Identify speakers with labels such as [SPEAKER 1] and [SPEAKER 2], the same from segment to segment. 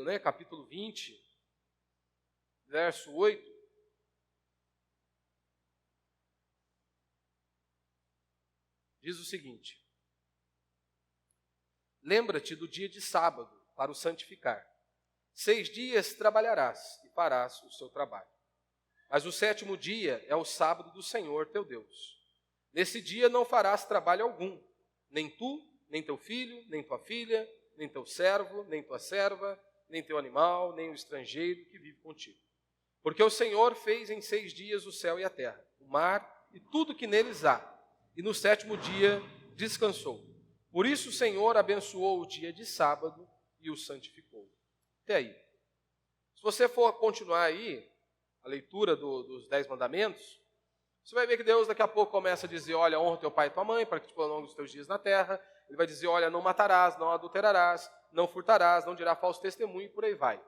[SPEAKER 1] né, capítulo 20, verso 8. Diz o seguinte: lembra-te do dia de sábado para o santificar. 6 dias trabalharás e farás o seu trabalho. Mas o 7º dia é o sábado do Senhor teu Deus. Nesse dia não farás trabalho algum, nem tu, nem teu filho, nem tua filha, nem teu servo, nem tua serva, nem teu animal, nem o estrangeiro que vive contigo. Porque o Senhor fez em 6 dias o céu e a terra, o mar e tudo que neles há, e no 7º dia descansou. Por isso o Senhor abençoou o dia de sábado e o santificou. Até aí. Se você for continuar aí, a leitura dos 10 mandamentos, você vai ver que Deus daqui a pouco começa a dizer, olha, honra teu pai e tua mãe, para que te prolongue os teus dias na terra. Ele vai dizer, olha, não matarás, não adulterarás, não furtarás, não dirá falso testemunho, e por aí vai.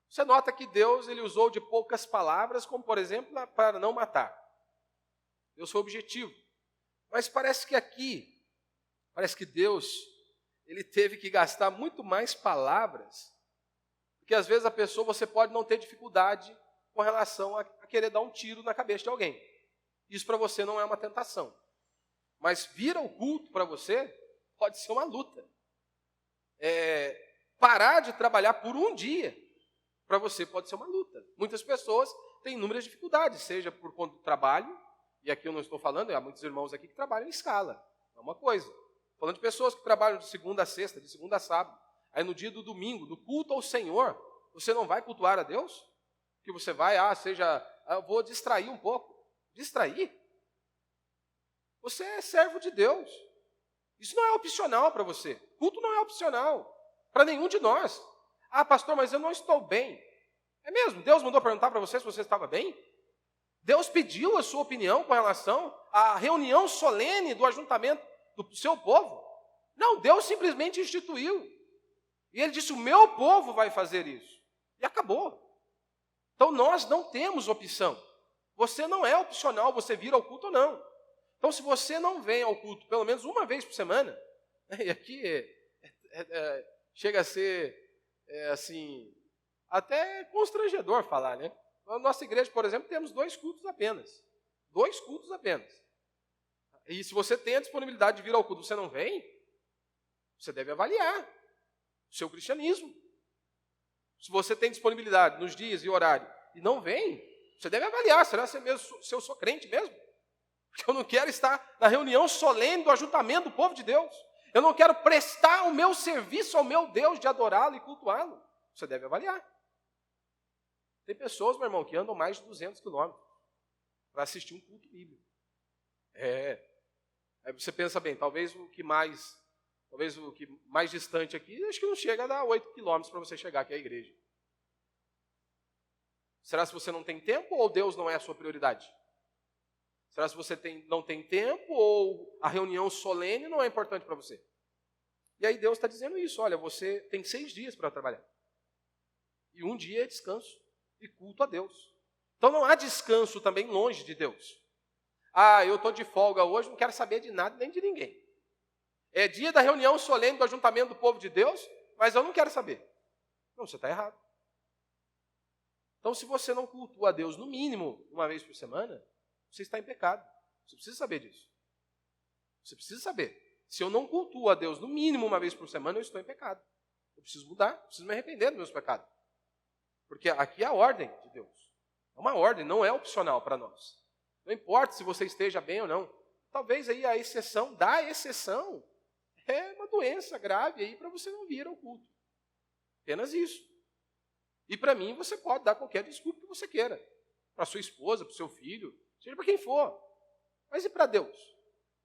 [SPEAKER 1] Você nota que Deus ele usou de poucas palavras, como por exemplo, para não matar. Deus foi objetivo. Mas parece que aqui, parece que Deus ele teve que gastar muito mais palavras, porque às vezes a pessoa, você pode não ter dificuldade com relação a querer dar um tiro na cabeça de alguém. Isso para você não é uma tentação. Mas vir ao culto para você pode ser uma luta. Parar de trabalhar por um dia para você pode ser uma luta. Muitas pessoas têm inúmeras dificuldades, seja por conta do trabalho, e aqui eu não estou falando, há muitos irmãos aqui que trabalham em escala, é uma coisa. Falando de pessoas que trabalham de segunda a sexta, de segunda a sábado, aí no dia do domingo, do culto ao Senhor, você não vai cultuar a Deus? Que você vai, eu vou distrair um pouco. Distrair? Você é servo de Deus. Isso não é opcional para você. Culto não é opcional para nenhum de nós. Ah, pastor, mas eu não estou bem. É mesmo? Deus mandou perguntar para você se você estava bem? Deus pediu a sua opinião com relação à reunião solene do ajuntamento do seu povo? Não, Deus simplesmente instituiu. E ele disse, o meu povo vai fazer isso. E acabou. Então nós não temos opção. Você não é opcional, você vir ao culto ou não. Então se você não vem ao culto pelo menos uma vez por semana, e aqui chega a ser assim, até constrangedor falar, né? Na nossa igreja, por exemplo, temos 2 cultos apenas. 2 cultos apenas. E se você tem a disponibilidade de vir ao culto e você não vem, você deve avaliar o seu cristianismo. Se você tem disponibilidade nos dias e horário e não vem, você deve avaliar, será se eu sou crente mesmo? Porque eu não quero estar na reunião solene do ajuntamento do povo de Deus. Eu não quero prestar o meu serviço ao meu Deus de adorá-lo e cultuá-lo. Você deve avaliar. Tem pessoas, meu irmão, que andam mais de 200 quilômetros para assistir um culto bíblico. Aí você pensa bem, talvez o que mais distante aqui, acho que não chega a dar 8 quilômetros para você chegar aqui à igreja. Será se você não tem tempo ou Deus não é a sua prioridade? Será se você não tem tempo ou a reunião solene não é importante para você? E aí Deus está dizendo isso, olha, você tem 6 dias para trabalhar. E um dia é descanso e culto a Deus. Então não há descanso também longe de Deus. Ah, eu estou de folga hoje, não quero saber de nada nem de ninguém. É dia da reunião solene do ajuntamento do povo de Deus, mas eu não quero saber. Não, você está errado. Então, se você não cultua a Deus, no mínimo, uma vez por semana, você está em pecado. Você precisa saber disso. Você precisa saber. Se eu não cultuo a Deus, no mínimo, uma vez por semana, eu estou em pecado. Eu preciso mudar, preciso me arrepender dos meus pecados. Porque aqui é a ordem de Deus. É uma ordem, não é opcional para nós. Não importa se você esteja bem ou não. Talvez aí a exceção da exceção é uma doença grave aí para você não vir ao culto. Apenas isso. E para mim você pode dar qualquer desculpa que você queira. Para sua esposa, para o seu filho, seja para quem for. Mas e para Deus?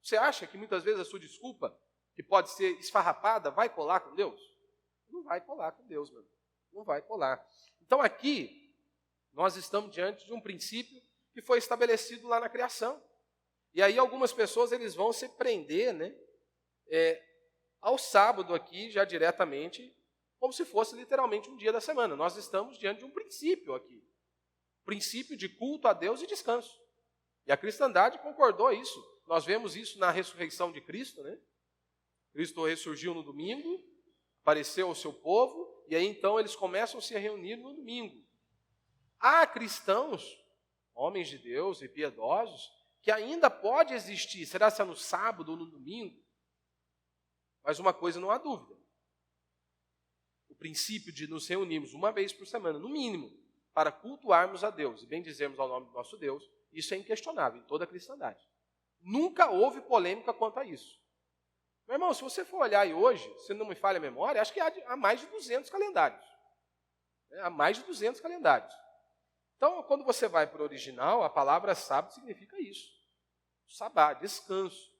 [SPEAKER 1] Você acha que muitas vezes a sua desculpa, que pode ser esfarrapada, vai colar com Deus? Não vai colar com Deus, meu irmão. Não vai colar. Então aqui, nós estamos diante de um princípio que foi estabelecido lá na criação. E aí algumas pessoas eles vão se prender, né, ao sábado aqui, já diretamente, como se fosse literalmente um dia da semana. Nós estamos diante de um princípio aqui. Princípio de culto a Deus e descanso. E a cristandade concordou isso. Nós vemos isso na ressurreição de Cristo, né? Cristo ressurgiu no domingo, apareceu ao seu povo, e aí então eles começam a se reunir no domingo. Há cristãos, homens de Deus e piedosos, que ainda pode existir, será se é no sábado ou no domingo? Mas uma coisa não há dúvida. O princípio de nos reunirmos uma vez por semana, no mínimo, para cultuarmos a Deus e bendizermos ao nome do nosso Deus, isso é inquestionável em toda a cristandade. Nunca houve polêmica quanto a isso. Meu irmão, se você for olhar aí hoje, se não me falha a memória, acho que há mais de 200 calendários. Há mais de 200 calendários. Então, quando você vai para o original, a palavra sábado significa isso. Sabá, descanso.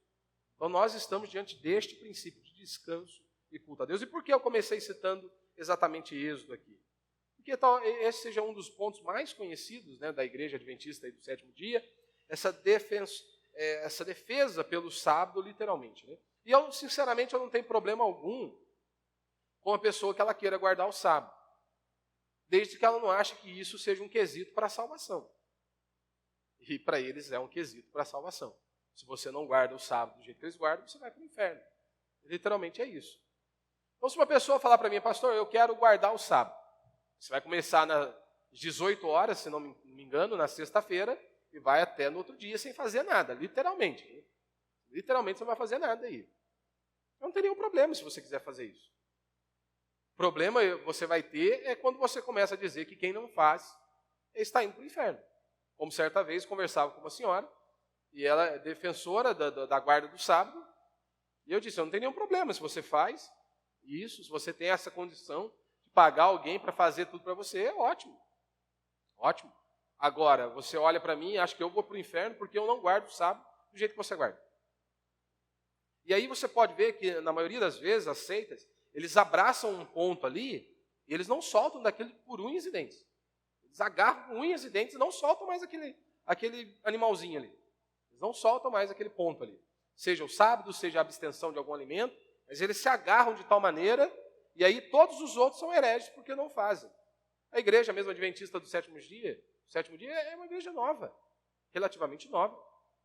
[SPEAKER 1] Então, nós estamos diante deste princípio de descanso e culto a Deus. E por que eu comecei citando exatamente Êxodo aqui? Porque esse seja um dos pontos mais conhecidos, né, da Igreja Adventista aí do sétimo dia, essa defesa pelo sábado, literalmente. Né? E eu, sinceramente, eu não tenho problema algum com a pessoa que ela queira guardar o sábado, desde que ela não ache que isso seja um quesito para a salvação. E para eles é um quesito para a salvação. Se você não guarda o sábado do jeito que eles guardam, você vai para o inferno. Literalmente é isso. Então, se uma pessoa falar para mim, pastor, eu quero guardar o sábado, você vai começar nas 18 horas, se não me engano, na sexta-feira, e vai até no outro dia sem fazer nada, literalmente. Literalmente você não vai fazer nada aí. Não tem nenhum problema se você quiser fazer isso. O problema você vai ter é quando você começa a dizer que quem não faz está indo para o inferno. Como certa vez conversava com uma senhora, e ela é defensora da guarda do sábado, e eu disse, não tem nenhum problema se você faz isso, se você tem essa condição de pagar alguém para fazer tudo para você, é ótimo. Ótimo. Agora, você olha para mim e acha que eu vou para o inferno porque eu não guardo o sábado do jeito que você guarda. E aí você pode ver que, na maioria das vezes, as seitas, eles abraçam um ponto ali e eles não soltam daquele por unhas e dentes. Eles agarram com unhas e dentes e não soltam mais aquele animalzinho ali. Eles não soltam mais aquele ponto ali. Seja o sábado, seja a abstenção de algum alimento, mas eles se agarram de tal maneira e aí todos os outros são hereges porque não fazem. A igreja mesmo adventista do sétimo dia é uma igreja nova, relativamente nova,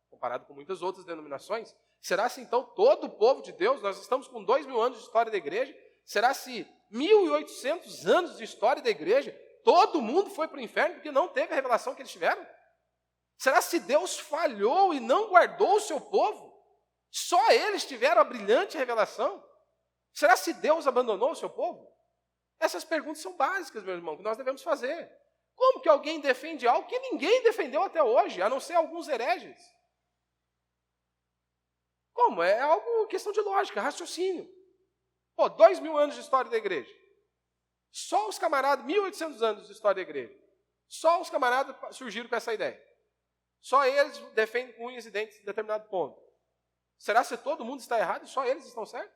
[SPEAKER 1] comparado com muitas outras denominações. Será se então todo o povo de Deus, nós estamos com 2.000 anos de história da igreja, será se 1.800 anos de história da igreja, todo mundo foi para o inferno porque não teve a revelação que eles tiveram? Será se Deus falhou e não guardou o seu povo? Só eles tiveram a brilhante revelação? Será se Deus abandonou o seu povo? Essas perguntas são básicas, meu irmão, que nós devemos fazer. Como que alguém defende algo que ninguém defendeu até hoje, a não ser alguns hereges? Como? É algo questão de lógica, raciocínio. 2.000 anos de história da igreja. Só os camaradas, 1.800 anos de história da igreja. Só os camaradas surgiram com essa ideia. Só eles defendem com unhas e dentes em determinado ponto. Será se todo mundo está errado e só eles estão certos?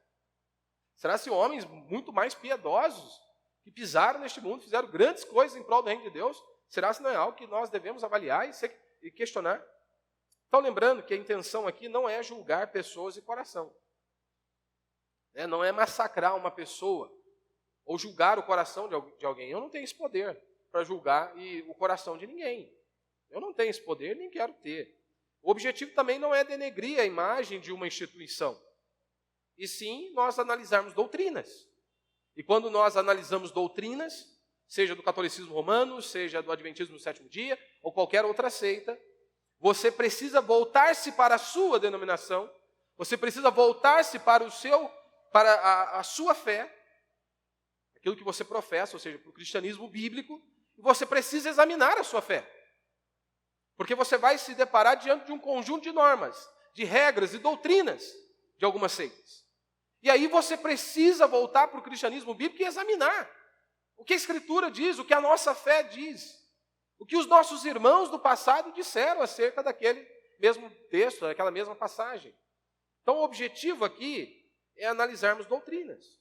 [SPEAKER 1] Será se homens muito mais piedosos, que pisaram neste mundo, fizeram grandes coisas em prol do reino de Deus, será se não é algo que nós devemos avaliar e questionar? Então, lembrando que a intenção aqui não é julgar pessoas de coração. Não é massacrar uma pessoa ou julgar o coração de alguém. Eu não tenho esse poder para julgar o coração de ninguém. Eu não tenho esse poder, nem quero ter. O objetivo também não é denegrir a imagem de uma instituição, e sim nós analisarmos doutrinas. E quando nós analisamos doutrinas, seja do catolicismo romano, seja do adventismo do sétimo dia, ou qualquer outra seita, você precisa voltar-se para a sua denominação, você precisa voltar-se para a sua fé, aquilo que você professa, ou seja, para o cristianismo bíblico, e você precisa examinar a sua fé. Porque você vai se deparar diante de um conjunto de normas, de regras e doutrinas de algumas seitas. E aí você precisa voltar para o cristianismo bíblico e examinar o que a Escritura diz, o que a nossa fé diz, o que os nossos irmãos do passado disseram acerca daquele mesmo texto, daquela mesma passagem. Então o objetivo aqui é analisarmos doutrinas,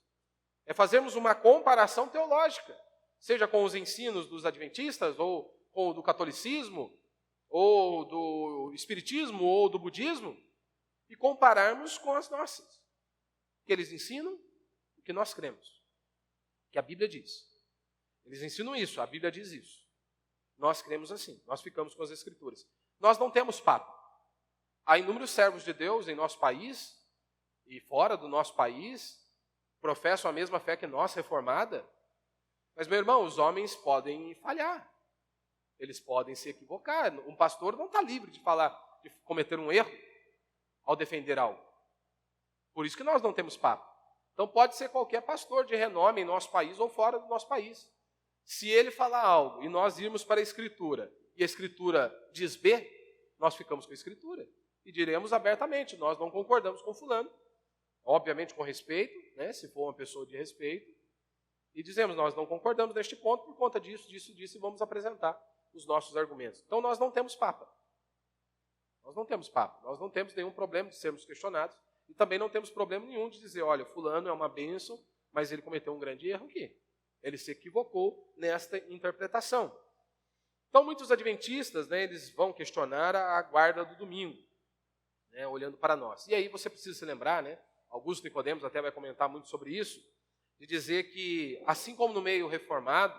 [SPEAKER 1] é fazermos uma comparação teológica, seja com os ensinos dos adventistas, ou com o do catolicismo, ou do espiritismo, ou do budismo, e compararmos com as nossas. O que eles ensinam, o que nós cremos, o que a Bíblia diz. Eles ensinam isso, a Bíblia diz isso. Nós cremos assim, nós ficamos com as Escrituras. Nós não temos papo. Há inúmeros servos de Deus em nosso país, e fora do nosso país, professam a mesma fé que nós, reformada, Mas, meu irmão, os homens podem falhar. Eles podem se equivocar. Um pastor não está livre de falar, de cometer um erro ao defender algo. Por isso que nós não temos papa. Então pode ser qualquer pastor de renome em nosso país ou fora do nosso país. Se ele falar algo e nós irmos para a Escritura, e a Escritura diz B, nós ficamos com a Escritura. E diremos abertamente, nós não concordamos com fulano. Obviamente com respeito, né, se for uma pessoa de respeito. E dizemos, nós não concordamos neste ponto por conta disso, disso, e vamos apresentar os nossos argumentos. Então nós não temos papa. Nós não temos papa. Nós não temos nenhum problema de sermos questionados. E também não temos problema nenhum de dizer, olha, fulano é uma bênção, mas ele cometeu um grande erro aqui. Ele se equivocou nesta interpretação. Então, muitos adventistas, né, eles vão questionar a guarda do domingo, né, olhando para nós. E aí você precisa se lembrar, né, Augusto Nicodemos até vai comentar muito sobre isso, de dizer que, assim como no meio reformado,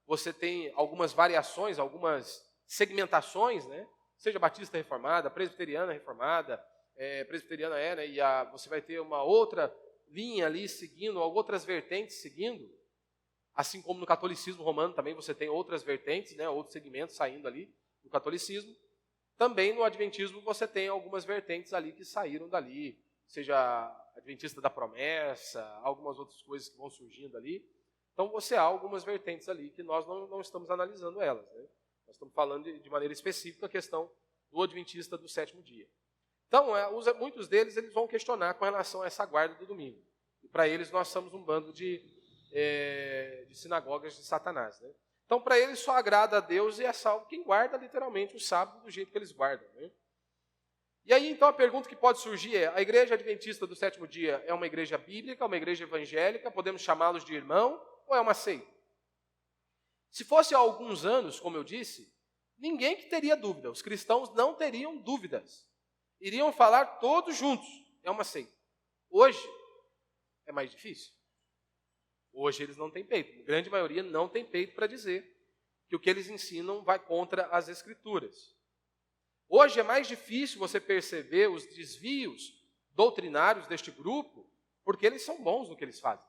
[SPEAKER 1] você tem algumas variações, algumas segmentações, né, seja batista reformada, presbiteriana reformada, presbiteriana né, e você vai ter uma outra linha ali seguindo, outras vertentes seguindo, assim como no catolicismo romano também você tem outras vertentes, né, outros segmentos saindo ali do catolicismo. Também no adventismo você tem algumas vertentes ali que saíram dali, seja adventista da promessa, algumas outras coisas que vão surgindo ali. Então você há algumas vertentes ali que nós não estamos analisando elas, né? Nós estamos falando de maneira específica a questão do adventista do sétimo dia. Então, muitos deles eles vão questionar com relação a essa guarda do domingo. E para eles nós somos um bando de sinagogas de Satanás, né? Então, para eles só agrada a Deus e é salvo quem guarda literalmente o sábado do jeito que eles guardam, né? E aí, então, a pergunta que pode surgir é, a igreja adventista do sétimo dia é uma igreja bíblica, uma igreja evangélica, podemos chamá-los de irmão, ou é uma seita? Se fosse há alguns anos, como eu disse, ninguém que teria dúvida, os cristãos não teriam dúvidas. Iriam falar todos juntos, é uma seita. Hoje, é mais difícil. Hoje eles não têm peito, a grande maioria não tem peito para dizer que o que eles ensinam vai contra as Escrituras. Hoje é mais difícil você perceber os desvios doutrinários deste grupo, porque eles são bons no que eles fazem.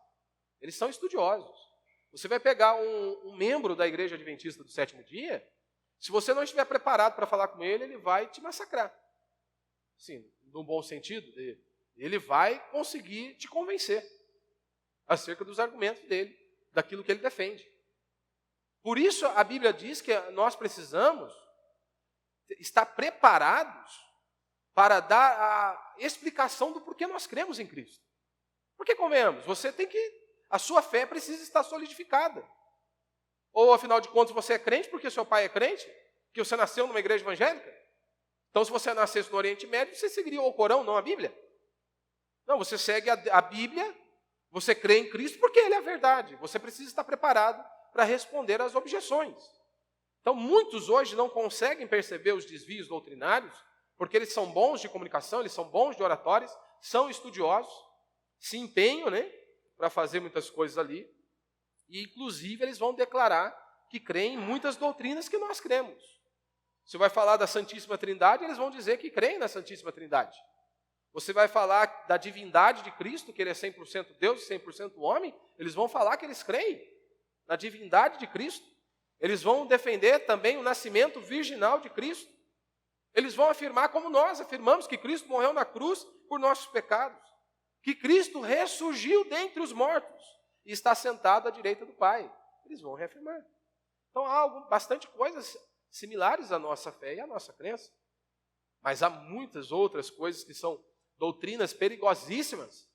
[SPEAKER 1] Eles são estudiosos. Você vai pegar um membro da igreja adventista do sétimo dia, se você não estiver preparado para falar com ele vai te massacrar. Sim, no bom sentido, ele vai conseguir te convencer acerca dos argumentos dele, daquilo que ele defende. Por isso a Bíblia diz que nós precisamos estar preparados para dar a explicação do porquê nós cremos em Cristo. Porque, convenhamos, a sua fé precisa estar solidificada. Ou, afinal de contas, você é crente porque seu pai é crente? Que você nasceu numa igreja evangélica? Então, se você nascesse no Oriente Médio, você seguiria o Corão, não a Bíblia? Não, você segue a Bíblia, você crê em Cristo porque Ele é a verdade. Você precisa estar preparado para responder às objeções. Então, muitos hoje não conseguem perceber os desvios doutrinários, porque eles são bons de comunicação, eles são bons de oratórios, são estudiosos, se empenham, né, para fazer muitas coisas ali, e inclusive eles vão declarar que creem em muitas doutrinas que nós cremos. Você vai falar da Santíssima Trindade, eles vão dizer que creem na Santíssima Trindade. Você vai falar da divindade de Cristo, que Ele é 100% Deus e 100% homem, eles vão falar que eles creem na divindade de Cristo. Eles vão defender também o nascimento virginal de Cristo. Eles vão afirmar, como nós afirmamos, que Cristo morreu na cruz por nossos pecados. Que Cristo ressurgiu dentre os mortos e está sentado à direita do Pai. Eles vão reafirmar. Então há bastante coisas similares à nossa fé e à nossa crença. Mas há muitas outras coisas que são doutrinas perigosíssimas,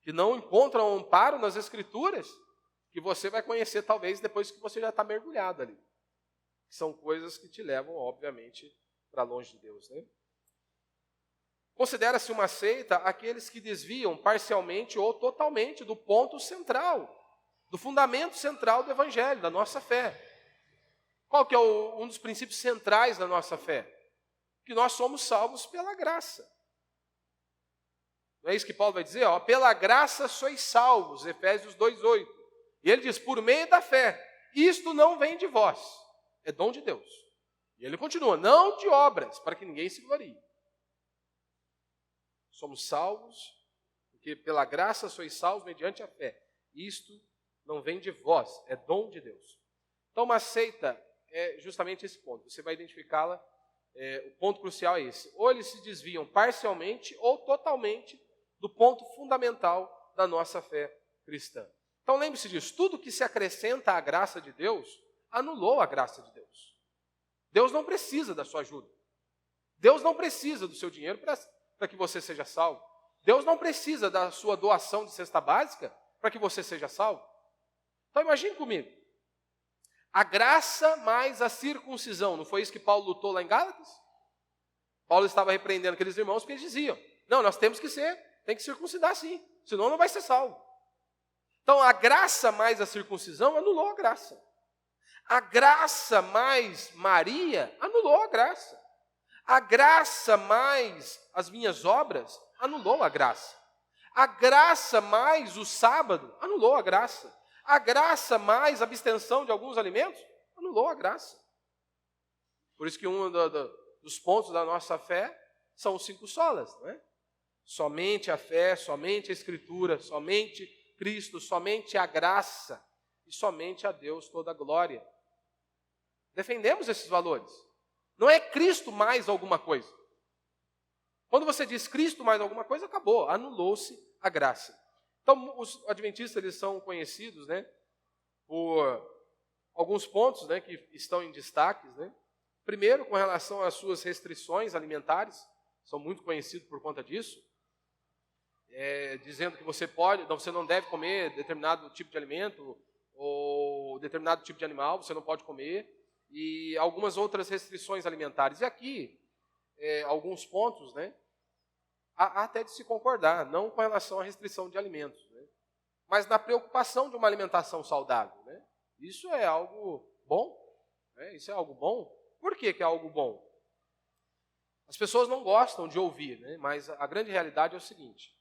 [SPEAKER 1] que não encontram amparo nas Escrituras, que você vai conhecer talvez depois que você já está mergulhado ali. São coisas que te levam, obviamente, para longe de Deus, né? Considera-se uma seita aqueles que desviam parcialmente ou totalmente do ponto central, do fundamento central do Evangelho, da nossa fé. Qual que é um dos princípios centrais da nossa fé? Que nós somos salvos pela graça. Não é isso que Paulo vai dizer? Ó, pela graça sois salvos, Efésios 2:8. E ele diz, por meio da fé, isto não vem de vós, é dom de Deus. E ele continua, não de obras, para que ninguém se glorie. Somos salvos, porque pela graça sois salvos mediante a fé. Isto não vem de vós, é dom de Deus. Então, uma seita é justamente esse ponto. Você vai identificá-la, o ponto crucial é esse. Ou eles se desviam parcialmente ou totalmente do ponto fundamental da nossa fé cristã. Então, lembre-se disso. Tudo que se acrescenta à graça de Deus, anulou a graça de Deus. Deus não precisa da sua ajuda. Deus não precisa do seu dinheiro para que você seja salvo. Deus não precisa da sua doação de cesta básica para que você seja salvo. Então imagine comigo. A graça mais a circuncisão. Não foi isso que Paulo lutou lá em Gálatas? Paulo estava repreendendo aqueles irmãos porque eles diziam, não, nós temos que tem que circuncidar sim, senão não vai ser salvo. Então a graça mais a circuncisão anulou a graça. A graça mais Maria anulou a graça. A graça mais as minhas obras anulou a graça. A graça mais o sábado anulou a graça. A graça mais a abstenção de alguns alimentos anulou a graça. Por isso que um dos pontos da nossa fé são os 5 solas, não é? Somente a fé, somente a Escritura, somente Cristo, somente a graça e somente a Deus toda a glória. Defendemos esses valores. Não é Cristo mais alguma coisa. Quando você diz Cristo mais alguma coisa, acabou, anulou-se a graça. Então, os adventistas eles são conhecidos, né, por alguns pontos, né, que estão em destaques, né? Primeiro, com relação às suas restrições alimentares, são muito conhecidos por conta disso, dizendo que você não deve comer determinado tipo de alimento ou determinado tipo de animal, você não pode comer, e algumas outras restrições alimentares. E aqui, alguns pontos, né, há até de se concordar, não com relação à restrição de alimentos, né, mas na preocupação de uma alimentação saudável. Né? Isso é algo bom? Né? Isso é algo bom? Por que é algo bom? As pessoas não gostam de ouvir, né? Mas a grande realidade é o seguinte.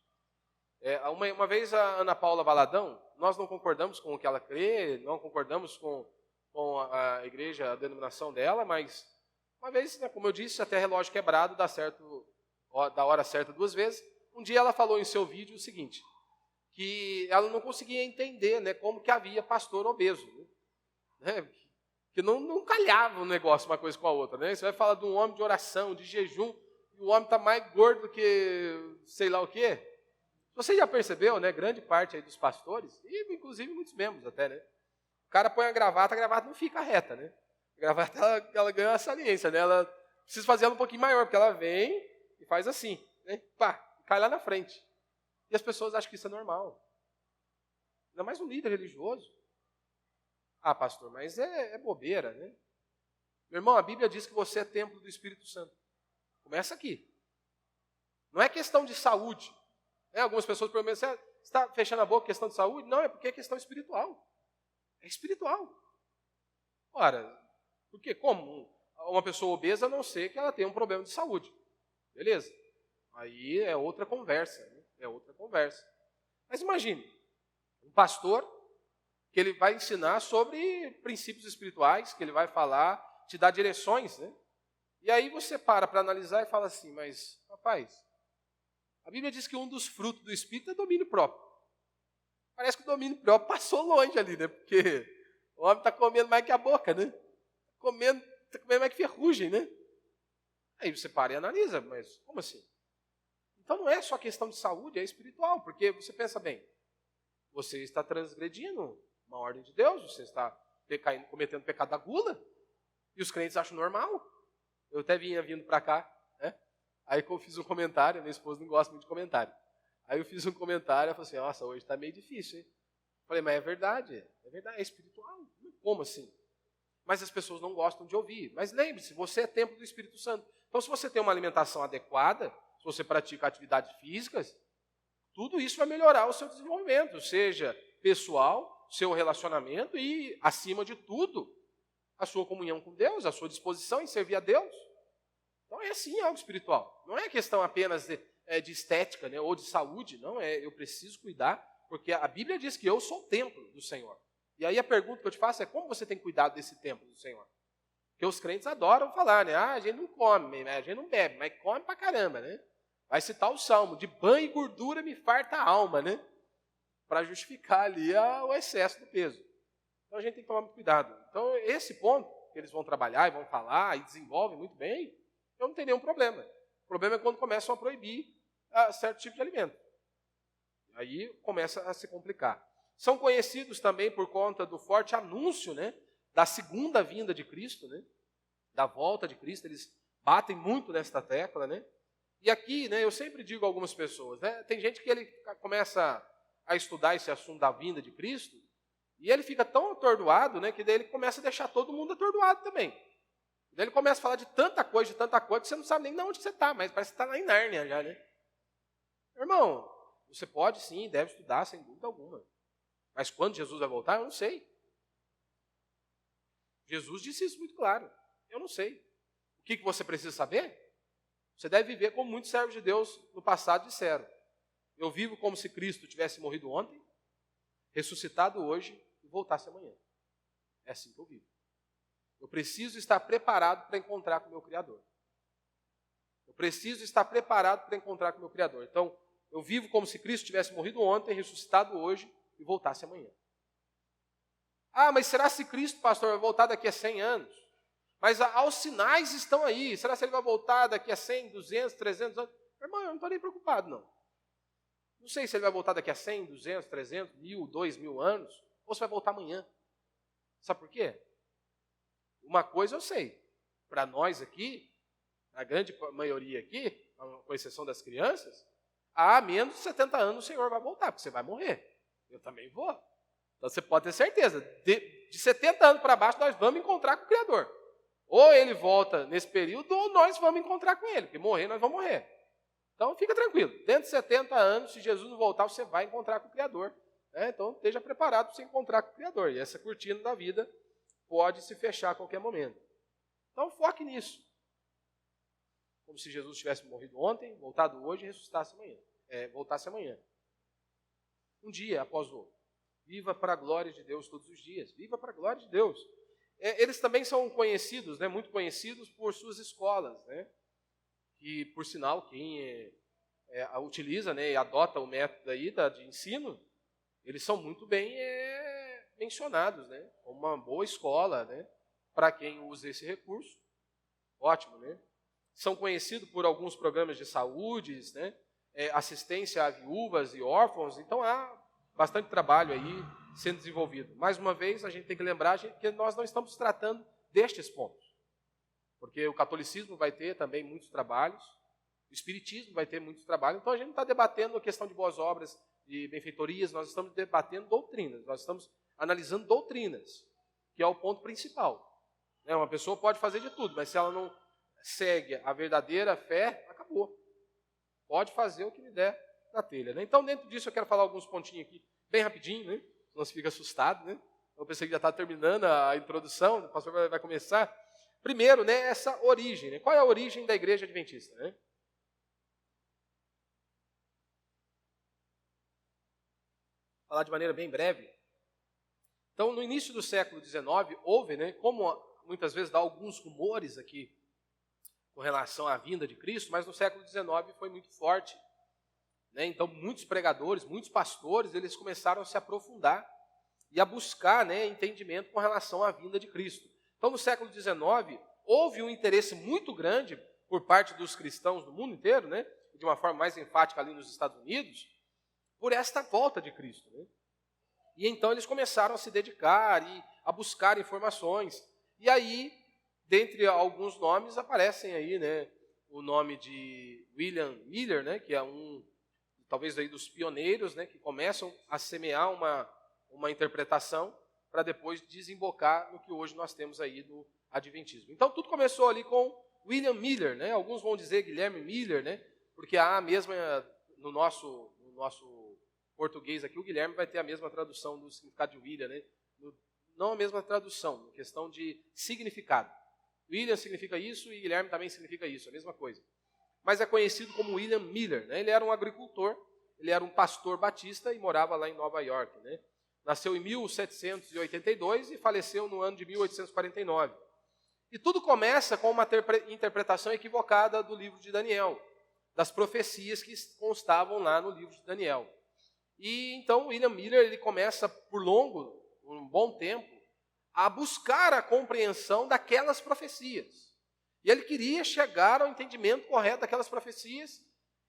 [SPEAKER 1] Uma vez a Ana Paula Valadão, nós não concordamos com o que ela crê, não concordamos com a igreja, a denominação dela, mas uma vez, né, como eu disse, até relógio quebrado, dá certo, da hora certa 2 vezes. Um dia ela falou em seu vídeo o seguinte, que ela não conseguia entender, né, como que havia pastor obeso, né, que não calhava o negócio uma coisa com a outra. Né? Você vai falar de um homem de oração, de jejum, e o homem está mais gordo do que sei lá o quê. Você já percebeu, né, grande parte aí dos pastores, e inclusive muitos membros até, né? O cara põe a gravata não fica reta, né? A gravata, ela ganha uma saliência, né? Ela precisa fazer ela um pouquinho maior, porque ela vem e faz assim, né? Pá, cai lá na frente. E as pessoas acham que isso é normal. Ainda mais um líder religioso. Ah, pastor, mas é bobeira, né? Meu irmão, a Bíblia diz que você é templo do Espírito Santo. Começa aqui. Não é questão de saúde. Algumas pessoas perguntam, você está fechando a boca questão de saúde? Não, é porque é questão espiritual. É espiritual. Ora, porque como uma pessoa obesa, a não ser que ela tenha um problema de saúde. Beleza? Aí é outra conversa. Né? É outra conversa. Mas imagine, um pastor que ele vai ensinar sobre princípios espirituais, que ele vai falar, te dar direções, né? E aí você para analisar e fala assim, mas, rapaz, a Bíblia diz que um dos frutos do Espírito é domínio próprio. Parece que o domínio próprio passou longe ali, né? Porque o homem está comendo mais que a boca, né? Está comendo mais que ferrugem, né? Aí você para e analisa, mas como assim? Então não é só questão de saúde, é espiritual, porque você pensa bem, você está transgredindo uma ordem de Deus, você está cometendo o pecado da gula, e os crentes acham normal. Eu até vindo para cá, né? Aí eu fiz um comentário, minha esposa não gosta muito de comentário. Aí eu fiz um comentário, ela falou assim, nossa, hoje está meio difícil, hein? Eu falei, mas é verdade, é espiritual. Como assim? Mas as pessoas não gostam de ouvir. Mas lembre-se, você é templo do Espírito Santo. Então, se você tem uma alimentação adequada, se você pratica atividades físicas, tudo isso vai melhorar o seu desenvolvimento, seja pessoal, seu relacionamento e, acima de tudo, a sua comunhão com Deus, a sua disposição em servir a Deus. Então, é sim algo espiritual. Não é questão apenas de estética, né, ou de saúde. Não, eu preciso cuidar, porque a Bíblia diz que eu sou o templo do Senhor. E aí a pergunta que eu te faço é como você tem cuidado desse templo do Senhor? Porque os crentes adoram falar, né? A gente não come, a gente não bebe, mas come pra caramba, né? Vai citar o Salmo, de banho e gordura me farta a alma, né? para justificar ali o excesso do peso. Então a gente tem que tomar muito cuidado. Então esse ponto, que eles vão trabalhar e vão falar e desenvolvem muito bem, eu não tenho nenhum problema. O problema é quando começam a proibir certo tipo de alimento. Aí começa a se complicar. São conhecidos também por conta do forte anúncio, né, da segunda vinda de Cristo, né, da volta de Cristo. Eles batem muito nesta tecla, né? E aqui, né, eu sempre digo a algumas pessoas, né, tem gente que ele começa a estudar esse assunto da vinda de Cristo e ele fica tão atordoado, né, que daí ele começa a deixar todo mundo atordoado também. Daí ele começa a falar de tanta coisa, que você não sabe nem de onde você está, mas parece que está lá em Nárnia já, né? Irmão, você pode sim, deve estudar, sem dúvida alguma. Mas quando Jesus vai voltar, eu não sei. Jesus disse isso muito claro. Eu não sei. O que você precisa saber? Você deve viver como muitos servos de Deus no passado disseram. Eu vivo como se Cristo tivesse morrido ontem, ressuscitado hoje e voltasse amanhã. É assim que eu vivo. Eu preciso estar preparado para encontrar com o meu Criador. Eu preciso estar preparado para encontrar com o meu Criador. Então, eu vivo como se Cristo tivesse morrido ontem, ressuscitado hoje e voltasse amanhã. Ah, mas será se Cristo, pastor, vai voltar daqui a 100 anos? Mas os sinais estão aí. Será que ele vai voltar daqui a 100, 200, 300 anos? Irmão, eu não estou nem preocupado, não. Não sei se ele vai voltar daqui a 100, 200, 300, 1000, 2000 anos, ou se vai voltar amanhã. Sabe por quê? Uma coisa eu sei. Para nós aqui, a grande maioria aqui, com exceção das crianças, há menos de 70 anos o Senhor vai voltar, porque você vai morrer. Eu também vou. Então você pode ter certeza. De 70 anos para baixo, nós vamos encontrar com o Criador. Ou ele volta nesse período, ou nós vamos encontrar com ele, porque morrer, nós vamos morrer. Então, fica tranquilo. Dentro de 70 anos, se Jesus não voltar, você vai encontrar com o Criador. Então, esteja preparado para você encontrar com o Criador. E essa cortina da vida pode se fechar a qualquer momento. Então, foque nisso. Como se Jesus tivesse morrido ontem, voltado hoje e ressuscitasse amanhã. Voltasse amanhã. Um dia após o outro. Viva para a glória de Deus todos os dias. Viva para a glória de Deus. Eles também são conhecidos, né, muito conhecidos por suas escolas, né, que, por sinal, quem utiliza, né, e adota o método aí de ensino, eles são muito bem mencionados, né, como uma boa escola, né, para quem usa esse recurso. Ótimo, né? São conhecidos por alguns programas de saúde, né, assistência a viúvas e órfãos, então há bastante trabalho aí sendo desenvolvido. Mais uma vez, a gente tem que lembrar que nós não estamos tratando destes pontos. Porque o catolicismo vai ter também muitos trabalhos, o espiritismo vai ter muitos trabalhos, então a gente não está debatendo a questão de boas obras, de benfeitorias, nós estamos debatendo doutrinas, nós estamos analisando doutrinas, que é o ponto principal. Uma pessoa pode fazer de tudo, mas se ela não segue a verdadeira fé, acabou. Pode fazer o que lhe der na telha. Né? Então, dentro disso, eu quero falar alguns pontinhos aqui, bem rapidinho, né? Senão você fica assustado, né? Eu pensei que já está terminando a introdução, o pastor vai começar. Primeiro, né, essa origem. Né? Qual é a origem da igreja adventista? Né? Vou falar de maneira bem breve. Então, no início do século XIX, houve, né, como muitas vezes dá alguns rumores aqui com relação à vinda de Cristo, mas no século XIX foi muito forte. Né? Então, muitos pregadores, muitos pastores, eles começaram a se aprofundar e a buscar, né, entendimento com relação à vinda de Cristo. Então, no século XIX, houve um interesse muito grande por parte dos cristãos do mundo inteiro, né, de uma forma mais enfática ali nos Estados Unidos, por esta volta de Cristo. Né? E então eles começaram a se dedicar e a buscar informações. E aí, dentre alguns nomes, aparecem aí, né, o nome de William Miller, né, que é talvez aí dos pioneiros, né, que começam a semear uma interpretação para depois desembocar no que hoje nós temos aí do Adventismo. Então, tudo começou ali com William Miller, né? Alguns vão dizer Guilherme Miller, né? Porque há mesmo no nosso português aqui, o Guilherme vai ter a mesma tradução do significado de William, né? Não a mesma tradução, em questão de significado. William significa isso e Guilherme também significa isso, a mesma coisa. Mas é conhecido como William Miller, né? Ele era um agricultor, ele era um pastor batista e morava lá em Nova York, né? Nasceu em 1782 e faleceu no ano de 1849. E tudo começa com uma interpretação equivocada do livro de Daniel, das profecias que constavam lá no livro de Daniel. E então William Miller ele começa por um bom tempo, a buscar a compreensão daquelas profecias. E ele queria chegar ao entendimento correto daquelas profecias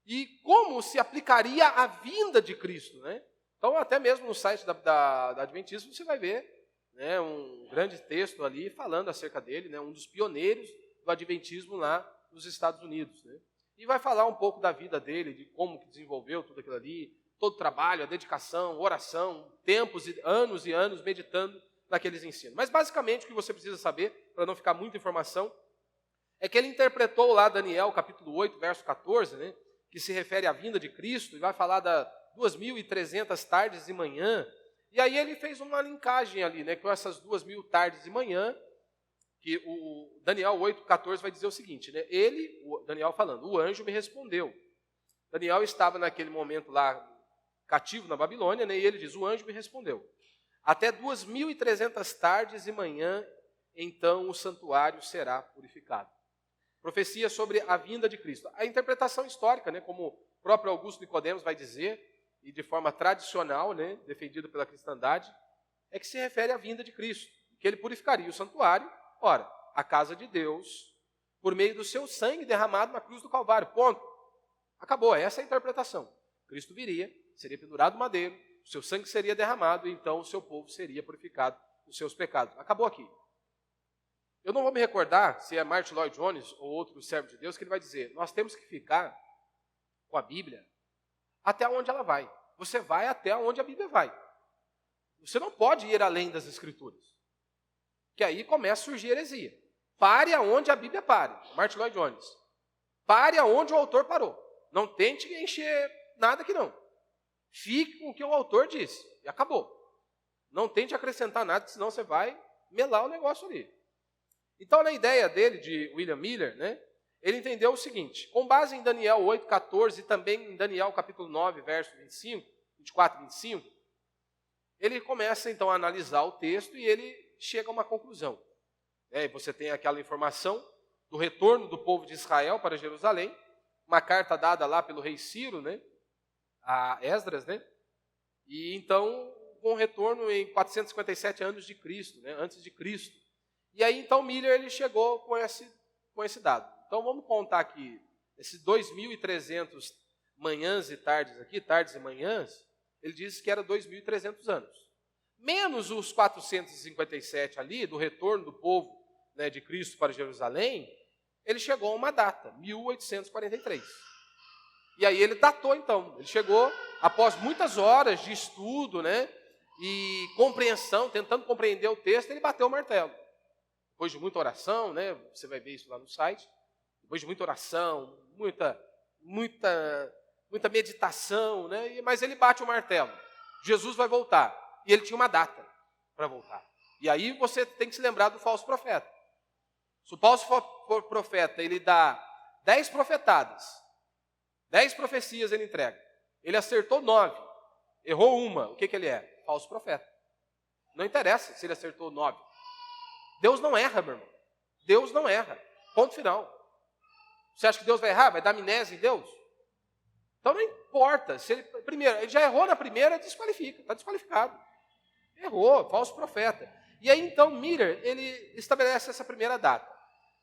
[SPEAKER 1] e como se aplicaria a vinda de Cristo, né? Então, até mesmo no site da Adventismo, você vai ver, né, um grande texto ali falando acerca dele, né, um dos pioneiros do Adventismo lá nos Estados Unidos, né? E vai falar um pouco da vida dele, de como que desenvolveu tudo aquilo ali, todo o trabalho, a dedicação, oração, tempos e anos meditando naqueles ensinos. Mas, basicamente, o que você precisa saber, para não ficar muita informação, é que ele interpretou lá Daniel, capítulo 8, verso 14, né, que se refere à vinda de Cristo, e vai falar das 2.300 tardes e manhã, e aí ele fez uma linkagem ali, né, com essas 2.000 tardes e manhã, que o Daniel 8, 14 vai dizer o seguinte, né, Daniel falando, o anjo me respondeu. Daniel estava naquele momento lá, cativo na Babilônia, né, e ele diz, o anjo me respondeu. Até 2.300 tardes e manhã, então o santuário será purificado. Profecia sobre a vinda de Cristo. A interpretação histórica, né, como o próprio Augusto Nicodemos vai dizer, e de forma tradicional, né, defendida pela cristandade, é que se refere à vinda de Cristo, que ele purificaria o santuário, ora, a casa de Deus, por meio do seu sangue derramado na cruz do Calvário. Ponto. Acabou, essa é a interpretação. Cristo viria, seria pendurado no madeiro, o seu sangue seria derramado, e então o seu povo seria purificado dos seus pecados. Acabou aqui. Eu não vou me recordar se é Martin Lloyd Jones ou outro servo de Deus que ele vai dizer, nós temos que ficar com a Bíblia até onde ela vai. Você vai até onde a Bíblia vai. Você não pode ir além das Escrituras. Que aí começa a surgir heresia. Pare aonde a Bíblia pare. Martin Lloyd Jones. Pare aonde o autor parou. Não tente encher nada aqui não. Fique com o que o autor disse. E acabou. Não tente acrescentar nada, senão você vai melar o negócio ali. Então, na ideia dele, de William Miller, né, ele entendeu o seguinte, com base em Daniel 8, 14 e também em Daniel capítulo 9, verso 24 e 25, ele começa então a analisar o texto e ele chega a uma conclusão. Você tem aquela informação do retorno do povo de Israel para Jerusalém, uma carta dada lá pelo rei Ciro, né, a Esdras, né, e então com o retorno em 457 anos de Cristo, né, antes de Cristo. E aí, então, Miller ele chegou com esse dado. Então, vamos contar aqui, esses 2.300 manhãs e tardes aqui, tardes e manhãs, ele diz que era 2.300 anos. Menos os 457 ali, do retorno do povo, né, de Cristo para Jerusalém, ele chegou a uma data, 1843. E aí ele datou, então. Ele chegou, após muitas horas de estudo, né, e compreensão, tentando compreender o texto, ele bateu o martelo. Depois de muita oração, né, você vai ver isso lá no site, depois de muita oração, muita meditação, né, mas ele bate o martelo. Jesus vai voltar. E ele tinha uma data para voltar. E aí você tem que se lembrar do falso profeta. Se o falso profeta, ele dá 10 profetadas, 10 profecias ele entrega. Ele acertou 9, errou uma. O que ele é? Falso profeta. Não interessa se ele acertou 9. Deus não erra, meu irmão. Deus não erra. Ponto final. Você acha que Deus vai errar? Vai dar amnésia em Deus? Então não importa. Se ele, primeiro, ele já errou na primeira, desqualifica. Está desqualificado. Errou, falso profeta. E aí então Miller, ele estabelece essa primeira data.